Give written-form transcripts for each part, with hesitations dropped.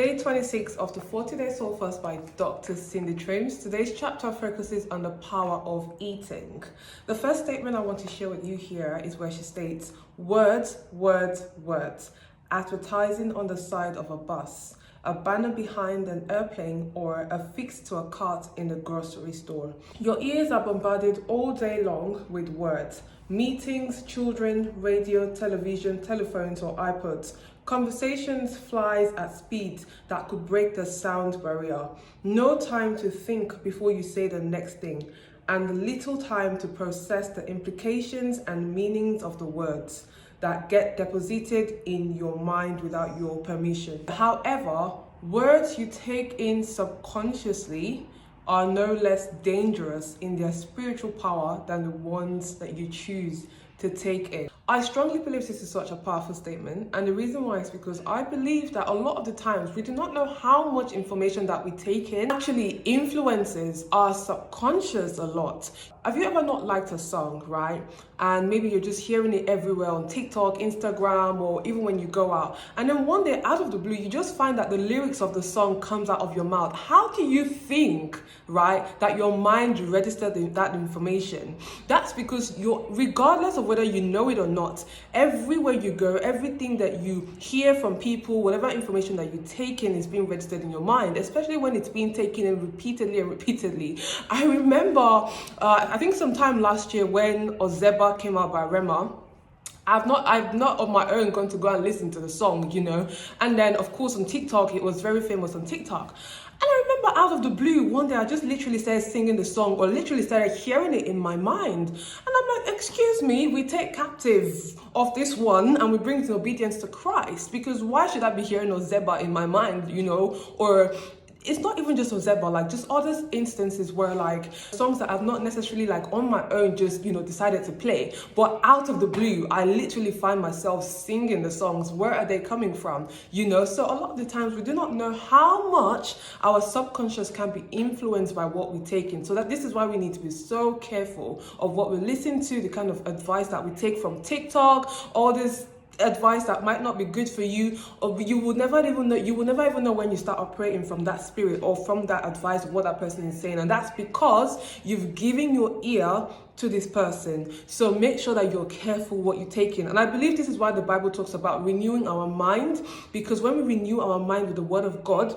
day 26 of the 40-day Soul Fast by Dr. Cindy Trims. Today's chapter focuses on the power of eating. The first statement I want to share with you here is where she states, words, words, words. Advertising on the side of a bus, a banner behind an airplane, or affixed to a cart in the grocery store. Your ears are bombarded all day long with words. Meetings, children, radio, television, telephones or iPods. Conversations flies at speeds that could break the sound barrier. No time to think before you say the next thing, and little time to process the implications and meanings of the words that get deposited in your mind without your permission. However, words you take in subconsciously are no less dangerous in their spiritual power than the ones that you choose to take in. I strongly believe this is such a powerful statement, and the reason why is because I believe that a lot of the times we do not know how much information that we take in actually influences our subconscious a lot. Have you ever not liked a song, right? And maybe you're just hearing it everywhere on TikTok, Instagram, or even when you go out. And then one day out of the blue, you just find that the lyrics of the song comes out of your mouth. How do you think, right, that your mind registered that information? That's because regardless of whether you know it or not, everywhere you go, everything that you hear from people, whatever information that you take in is being registered in your mind, especially when it's being taken in repeatedly and repeatedly. I remember, I think sometime last year when Ozeba came out by Rema, I've not on my own gone to go and listen to the song, you know. And then of course on TikTok, it was very famous on TikTok. And I remember out of the blue, one day I just literally started singing the song, or literally started hearing it in my mind. And I'm like, excuse me, we take captive of this one and we bring it in obedience to Christ. Because why should I be hearing Ozeba in my mind, you know, or it's not even just Ozeba, like just other instances where like songs that I've not necessarily like on my own just, you know, decided to play, but out of the blue, I literally find myself singing the songs. Where are they coming from? You know, so a lot of the times we do not know how much our subconscious can be influenced by what we take in. So that this is why we need to be so careful of what we listen to, the kind of advice that we take from TikTok, all this advice that might not be good for you, or you will never even know when you start operating from that spirit or from that advice of what that person is saying. And that's because you've given your ear to this person. So make sure that you're careful what you take in. And I believe this is why the Bible talks about renewing our mind, because when we renew our mind with the word of God,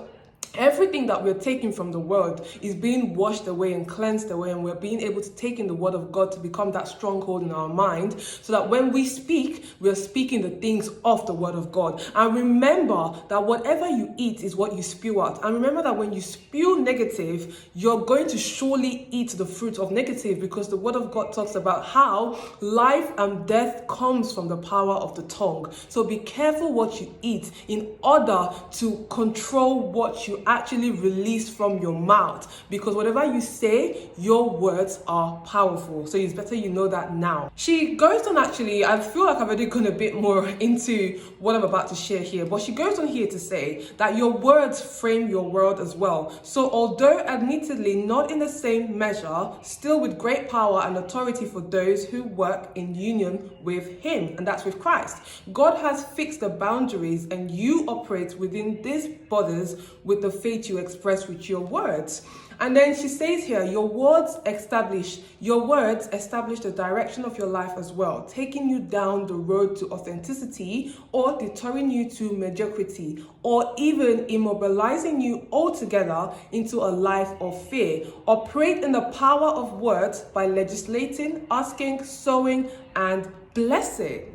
everything that we're taking from the world is being washed away and cleansed away, and we're being able to take in the word of God to become that stronghold in our mind, so that when we speak, we're speaking the things of the word of God. And remember that whatever you eat is what you spew out. And remember that when you spew negative, you're going to surely eat the fruit of negative, because the word of God talks about how life and death comes from the power of the tongue. So be careful what you eat in order to control what you actually release from your mouth, because whatever you say, your words are powerful. So it's better you know that now. She goes on, actually, I feel like I've already gone a bit more into what I'm about to share here, but she goes on here to say that your words frame your world as well. So although admittedly not in the same measure, still with great power and authority for those who work in union with him, and that's with Christ. God has fixed the boundaries, and you operate within these borders with the faith you express with your words. And then she says here, your words establish the direction of your life as well, taking you down the road to authenticity, or deterring you to mediocrity, or even immobilizing you altogether into a life of fear. Operate in the power of words by legislating, asking, sowing, and blessing.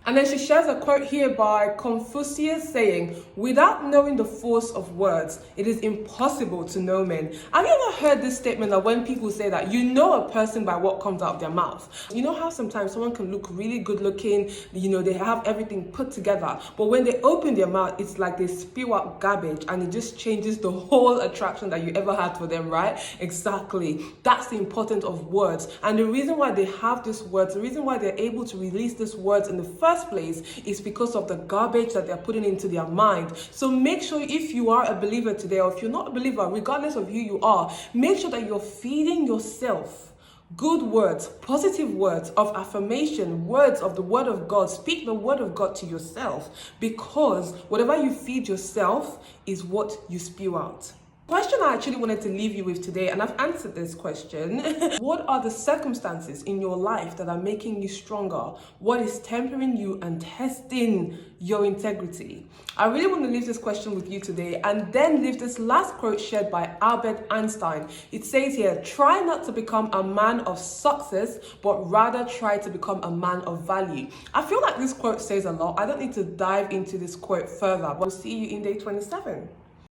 And then she shares a quote here by Confucius saying, without knowing the force of words, it is impossible to know men. Have you ever heard this statement that when people say that you know a person by what comes out of their mouth? You know how sometimes someone can look really good looking, you know, they have everything put together, but when they open their mouth, it's like they spew out garbage, and it just changes the whole attraction that you ever had for them, right? Exactly. That's the importance of words. And the reason why they have these words, the reason why they're able to release these words in the first place is because of the garbage that they're putting into their mind. So make sure, if you are a believer today, or if you're not a believer, regardless of who you are, make sure that you're feeding yourself Good words, positive words of affirmation, words of the word of God. Speak the word of God to yourself, because whatever you feed yourself is what you spew out. Question I actually wanted to leave you with today, and I've answered this question. What are the circumstances in your life that are making you stronger? What is tempering you and testing your integrity? I really want to leave this question with you today, and then leave this last quote shared by Albert Einstein. It says here, try not to become a man of success, but rather try to become a man of value. I feel like this quote says a lot. I don't need to dive into this quote further, but I'll see you in day 27.